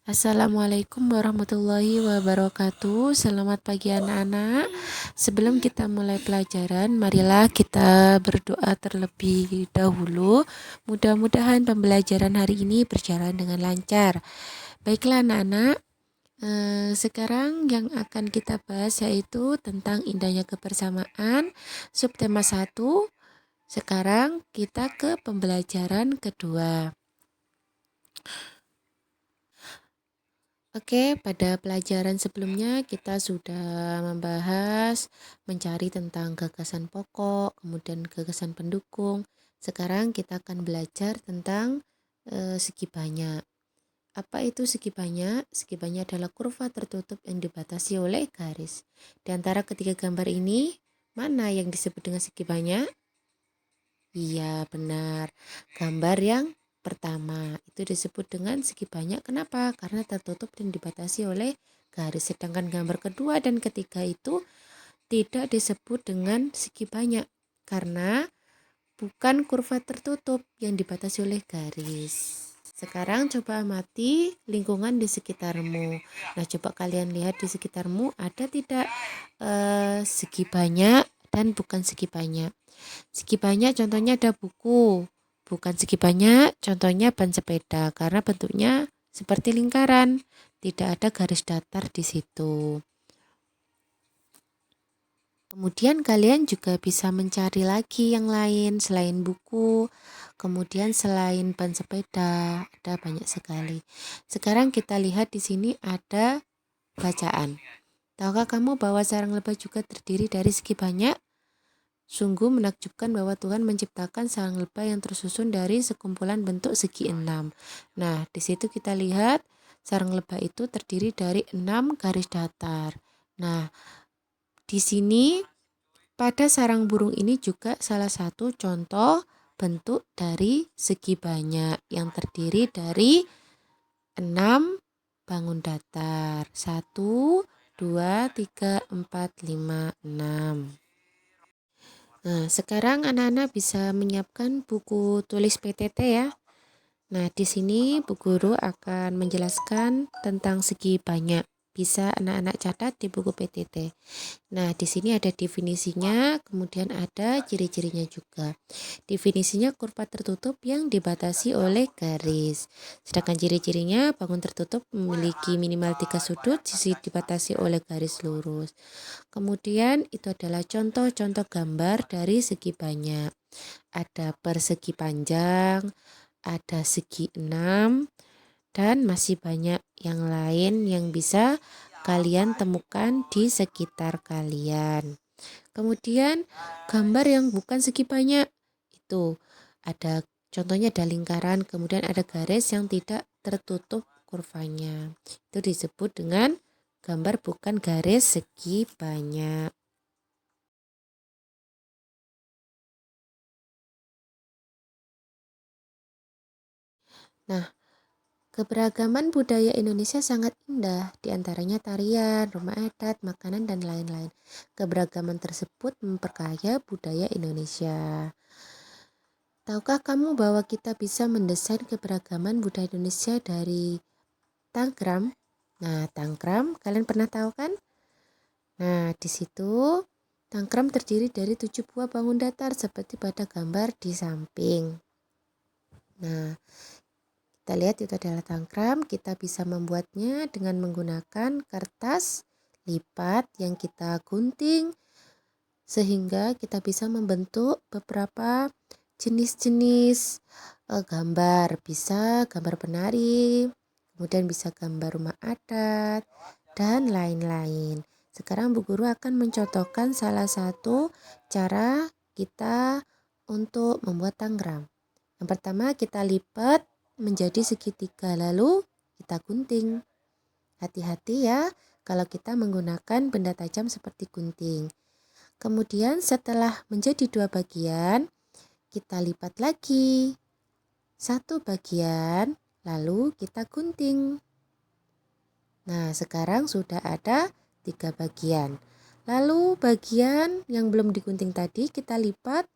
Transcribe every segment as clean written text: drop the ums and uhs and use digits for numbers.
Assalamualaikum warahmatullahi wabarakatuh. Selamat pagi anak-anak. Sebelum kita mulai pelajaran, marilah kita berdoa terlebih dahulu. Mudah-mudahan pembelajaran hari ini berjalan dengan lancar. Baiklah anak-anak, sekarang yang akan kita bahas yaitu tentang indahnya kebersamaan, subtema 1. Sekarang kita ke pembelajaran kedua. Oke, pada pelajaran sebelumnya kita sudah membahas mencari tentang gagasan pokok, kemudian gagasan pendukung. Sekarang kita akan belajar tentang segi banyak. Apa itu segi banyak? Segi banyak adalah kurva tertutup yang dibatasi oleh garis. Di antara ketiga gambar ini, mana yang disebut dengan segi banyak? Iya, benar. Gambar yang pertama itu disebut dengan segi banyak. Kenapa? Karena tertutup dan dibatasi oleh garis. Sedangkan gambar kedua dan ketiga itu tidak disebut dengan segi banyak karena bukan kurva tertutup yang dibatasi oleh garis. Sekarang coba amati lingkungan di sekitarmu. Nah, coba kalian lihat di sekitarmu ada tidak segi banyak dan bukan segi banyak. Segi banyak contohnya ada buku, bukan segi banyak contohnya ban sepeda karena bentuknya seperti lingkaran, tidak ada garis datar di situ. Kemudian kalian juga bisa mencari lagi yang lain selain buku, kemudian selain ban sepeda, ada banyak sekali. Sekarang kita lihat di sini ada bacaan. Tahukah kamu bahwa sarang lebah juga terdiri dari segi banyak? Sungguh menakjubkan bahwa Tuhan menciptakan sarang lebah yang tersusun dari sekumpulan bentuk segi 6. Nah, di situ kita lihat sarang lebah itu terdiri dari 6 garis datar. Nah, di sini pada sarang burung ini juga salah satu contoh bentuk dari segi banyak yang terdiri dari 6 bangun datar. 1, 2, 3, 4, 5, 6. Nah, sekarang anak-anak bisa menyiapkan buku tulis PTT ya. Nah, di sini Bu Guru akan menjelaskan tentang segi banyak. Bisa anak-anak catat di buku PTT. Nah, di sini ada definisinya, kemudian ada ciri-cirinya juga. Definisinya kurva tertutup yang dibatasi oleh garis. Sedangkan ciri-cirinya bangun tertutup memiliki minimal 3 sudut, sisi dibatasi oleh garis lurus. Kemudian itu adalah contoh-contoh gambar dari segi banyak. Ada persegi panjang, ada segi 6, dan masih banyak yang lain yang bisa kalian temukan di sekitar kalian. Kemudian gambar yang bukan segi banyak itu ada contohnya ada lingkaran, kemudian ada garis yang tidak tertutup kurvanya. Itu disebut dengan gambar bukan garis segi banyak. Nah, keberagaman budaya Indonesia sangat indah, diantaranya tarian, rumah adat, makanan, dan lain-lain. Keberagaman tersebut memperkaya budaya Indonesia. Tahukah kamu bahwa kita bisa mendesain keberagaman budaya Indonesia dari tangkram? Nah, tangkram kalian pernah tahu kan? Nah, di situ tangkram terdiri dari 7 buah bangun datar seperti pada gambar di samping. Nah, kita lihat itu adalah tangkram. Kita bisa membuatnya dengan menggunakan kertas lipat yang kita gunting sehingga kita bisa membentuk beberapa jenis-jenis gambar. Bisa gambar penari, kemudian bisa gambar rumah adat, dan lain-lain. Sekarang Bu Guru akan mencontohkan salah satu cara kita untuk membuat tangkram. Yang pertama kita lipat menjadi segitiga lalu kita gunting. Hati-hati ya kalau kita menggunakan benda tajam seperti gunting. Kemudian setelah menjadi 2 bagian, kita lipat lagi 1 bagian lalu kita gunting. Nah, sekarang sudah ada 3 bagian. Lalu bagian yang belum digunting tadi kita lipat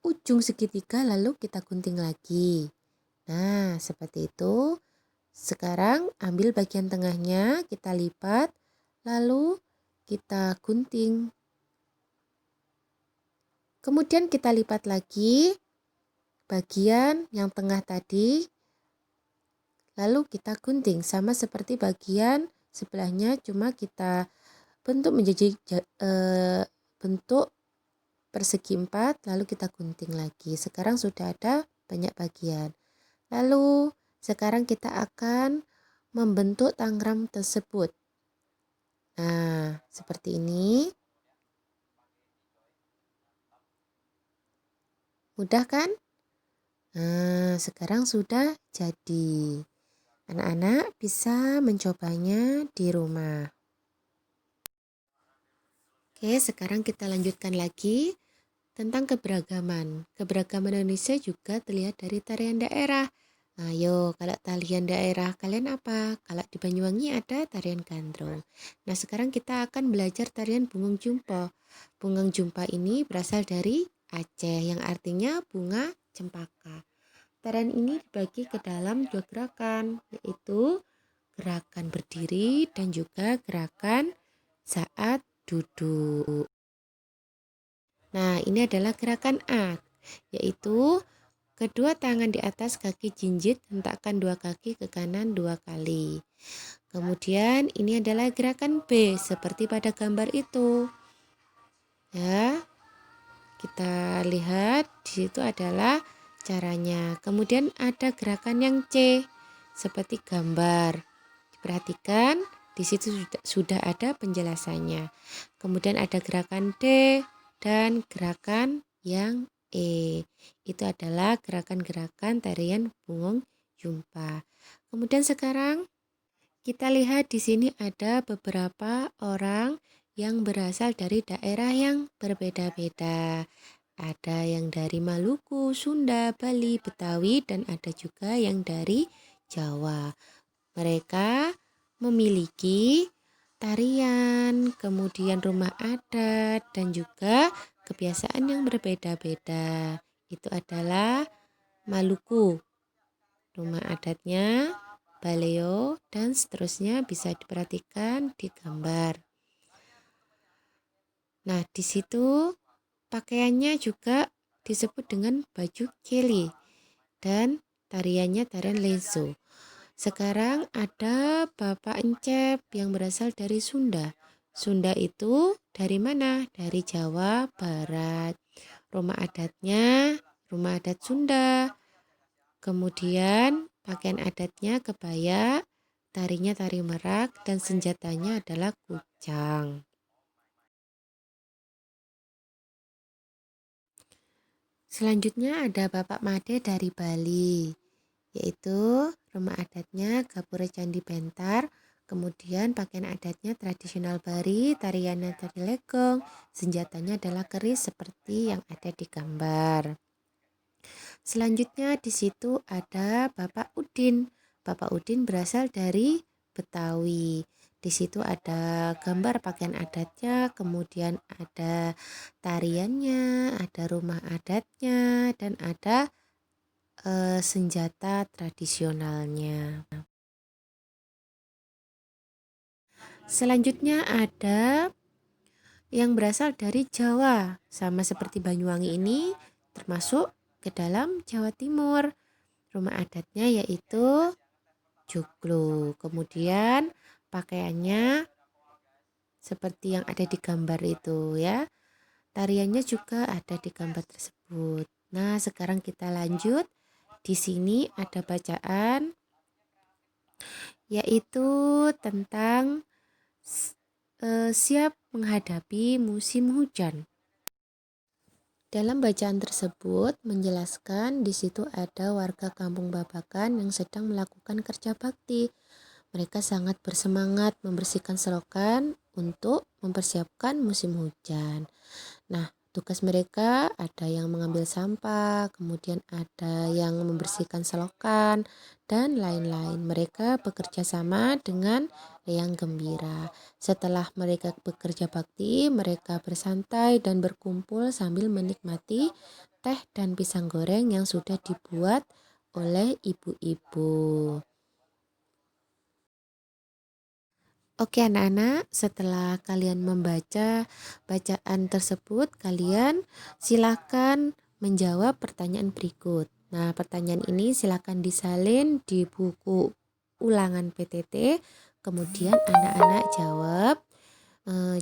ujung segitiga lalu kita gunting lagi. Nah, seperti itu. Sekarang ambil bagian tengahnya, kita lipat, lalu kita gunting. Kemudian kita lipat lagi bagian yang tengah tadi, lalu kita gunting sama seperti bagian sebelahnya, cuma kita bentuk menjadi bentuk persegi 4, lalu kita gunting lagi. Sekarang sudah ada banyak bagian. Lalu sekarang kita akan membentuk tangram tersebut. Nah, seperti ini. Mudah kan? Nah, sekarang sudah jadi. Anak-anak bisa mencobanya di rumah. Oke, sekarang kita lanjutkan lagi tentang keberagaman. Keberagaman Indonesia juga terlihat dari tarian daerah. Ayo, kalau tarian daerah kalian apa? Kalau di Banyuwangi ada tarian gandrung. Nah, sekarang kita akan belajar tarian Bungung Jumpo. Bungung Jumpo ini berasal dari Aceh yang artinya bunga cempaka. Tarian ini dibagi ke dalam 2 gerakan, yaitu gerakan berdiri dan juga gerakan saat duduk. Nah, ini adalah gerakan A, yaitu kedua tangan di atas kaki jinjit, hentakkan 2 kaki ke kanan 2 kali. Kemudian ini adalah gerakan B, seperti pada gambar itu. Ya, kita lihat di situ adalah caranya. Kemudian ada gerakan yang C, seperti gambar. Perhatikan, di situ sudah ada penjelasannya. Kemudian ada gerakan D dan gerakan yang E. Itu adalah gerakan-gerakan tarian Bungung Jumpa. Kemudian sekarang kita lihat di sini ada beberapa orang yang berasal dari daerah yang berbeda-beda. Ada yang dari Maluku, Sunda, Bali, Betawi, dan ada juga yang dari Jawa. Mereka memiliki tarian, kemudian rumah adat, dan juga kebiasaan yang berbeda-beda. Itu adalah Maluku, rumah adatnya, Baleo, dan seterusnya bisa diperhatikan di gambar. Nah, di situ pakaiannya juga disebut dengan baju keli dan tariannya tarian lezo. Sekarang ada Bapak Encep yang berasal dari Sunda. Sunda itu dari mana? Dari Jawa Barat. Rumah adatnya rumah adat Sunda. Kemudian pakaian adatnya kebaya, tarinya tari merak, dan senjatanya adalah kucang. Selanjutnya ada Bapak Made dari Bali, yaitu rumah adatnya Gapura Candi Bentar, kemudian pakaian adatnya tradisional Bali, tariannya tari legong, senjatanya adalah keris seperti yang ada di gambar. Selanjutnya di situ ada Bapak Udin. Bapak Udin berasal dari Betawi. Di situ ada gambar pakaian adatnya, kemudian ada tariannya, ada rumah adatnya, dan ada senjata tradisionalnya. Selanjutnya ada yang berasal dari Jawa, sama seperti Banyuwangi ini termasuk ke dalam Jawa Timur. Rumah adatnya yaitu joglo. Kemudian pakaiannya seperti yang ada di gambar itu ya. Tariannya juga ada di gambar tersebut. Nah, sekarang kita lanjut. Di sini ada bacaan yaitu tentang siap menghadapi musim hujan. Dalam bacaan tersebut menjelaskan di situ ada warga Kampung Babakan yang sedang melakukan kerja bakti. Mereka sangat bersemangat membersihkan selokan untuk mempersiapkan musim hujan. Nah, tugas mereka ada yang mengambil sampah, kemudian ada yang membersihkan selokan, dan lain-lain. Mereka bekerja sama dengan riang gembira. Setelah mereka bekerja bakti, mereka bersantai dan berkumpul sambil menikmati teh dan pisang goreng yang sudah dibuat oleh ibu-ibu. Oke anak-anak, setelah kalian membaca bacaan tersebut, kalian silakan menjawab pertanyaan berikut. Nah, pertanyaan ini silakan disalin di buku ulangan PTT, kemudian anak-anak jawab.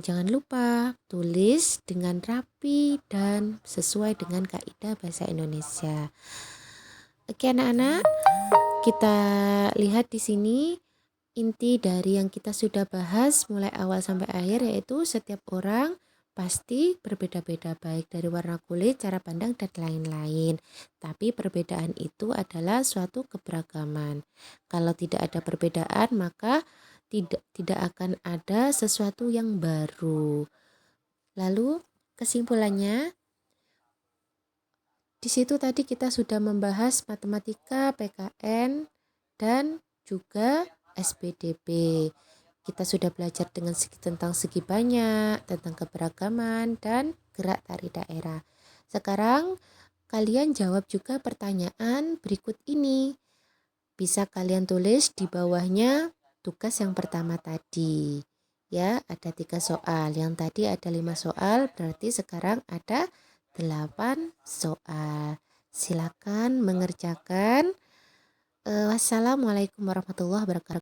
Jangan lupa tulis dengan rapi dan sesuai dengan kaidah bahasa Indonesia. Oke anak-anak, kita lihat di sini. Inti dari yang kita sudah bahas mulai awal sampai akhir yaitu setiap orang pasti berbeda-beda baik dari warna kulit, cara pandang, dan lain-lain. Tapi perbedaan itu adalah suatu keberagaman. Kalau tidak ada perbedaan maka tidak akan ada sesuatu yang baru. Lalu kesimpulannya, di situ tadi kita sudah membahas matematika, PKN, dan juga SPDB. Kita sudah belajar tentang segi banyak, tentang keberagaman, dan gerak tari daerah. Sekarang kalian jawab juga pertanyaan berikut ini. Bisa kalian tulis di bawahnya tugas yang pertama tadi. Ya, ada 3 soal. Yang tadi ada 5 soal, berarti sekarang ada 8 soal. Silakan mengerjakan. Wassalamualaikum warahmatullahi wabarakatuh.